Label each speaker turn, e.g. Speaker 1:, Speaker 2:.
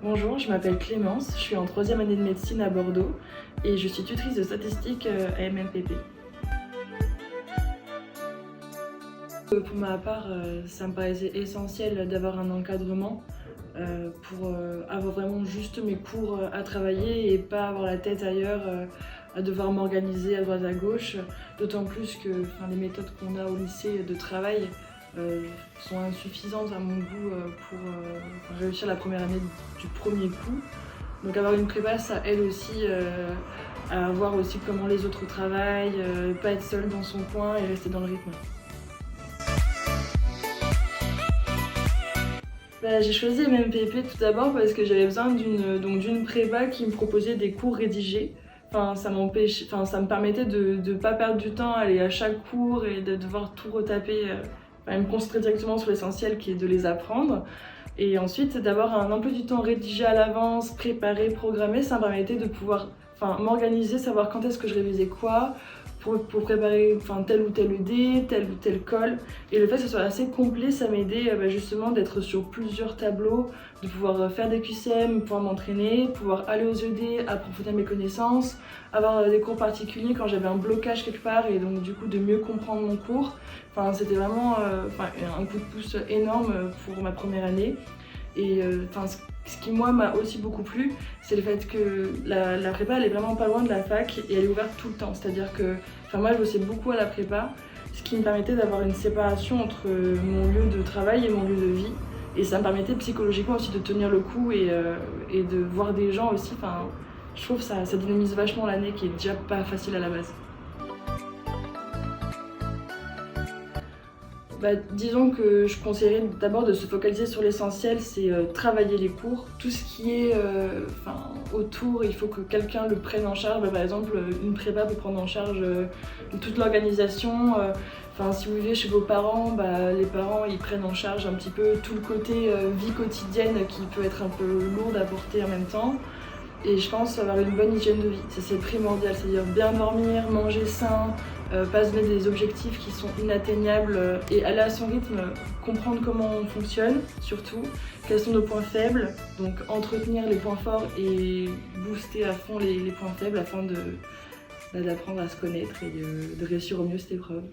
Speaker 1: Bonjour, je m'appelle Clémence, je suis en 3e année de médecine à Bordeaux et je suis tutrice de statistique à MMPP. Pour ma part, ça me paraissait essentiel d'avoir un encadrement pour avoir vraiment juste mes cours à travailler et pas avoir la tête ailleurs, à devoir m'organiser à droite à gauche. D'autant plus que les méthodes qu'on a au lycée de travail sont insuffisantes à mon goût pour réussir la première année du premier coup. Donc avoir une prépa, ça aide aussi à voir aussi comment les autres travaillent, pas être seul dans son coin et rester dans le rythme. J'ai choisi MMPP tout d'abord parce que j'avais besoin d'une prépa qui me proposait des cours rédigés. Ça me permettait de ne pas perdre du temps à aller à chaque cours et de devoir tout retaper, me concentrer directement sur l'essentiel qui est de les apprendre. Et ensuite, d'avoir un emploi du temps rédigé à l'avance, préparé, programmé, ça me permettait de pouvoir m'organiser, savoir quand est-ce que je révisais quoi, pour préparer tel ou tel ED, tel ou tel colle. Et le fait que ce soit assez complet, ça m'aidait justement d'être sur plusieurs tableaux, de pouvoir faire des QCM, pouvoir m'entraîner, pouvoir aller aux ED, approfondir mes connaissances, avoir des cours particuliers quand j'avais un blocage quelque part et donc du coup de mieux comprendre mon cours. C'était vraiment un coup de pouce énorme pour ma première année. Et ce qui moi m'a aussi beaucoup plu, c'est le fait que la prépa elle est vraiment pas loin de la fac et elle est ouverte tout le temps. C'est-à-dire que moi je bossais beaucoup à la prépa, ce qui me permettait d'avoir une séparation entre mon lieu de travail et mon lieu de vie. Et ça me permettait psychologiquement aussi de tenir le coup et de voir des gens aussi. Je trouve que ça dynamise vachement l'année qui est déjà pas facile à la base. Disons que je conseillerais d'abord de se focaliser sur l'essentiel, c'est travailler les cours. Tout ce qui est autour, il faut que quelqu'un le prenne en charge. Par exemple, une prépa peut prendre en charge toute l'organisation. Si vous vivez chez vos parents, les parents ils prennent en charge un petit peu tout le côté vie quotidienne qui peut être un peu lourde à porter en même temps. Et je pense avoir une bonne hygiène de vie, ça c'est primordial, c'est-à-dire bien dormir, manger sain, pas se mettre des objectifs qui sont inatteignables et aller à son rythme, comprendre comment on fonctionne surtout, quels sont nos points faibles, donc entretenir les points forts et booster à fond les points faibles afin d'apprendre à se connaître et de réussir au mieux cette épreuve.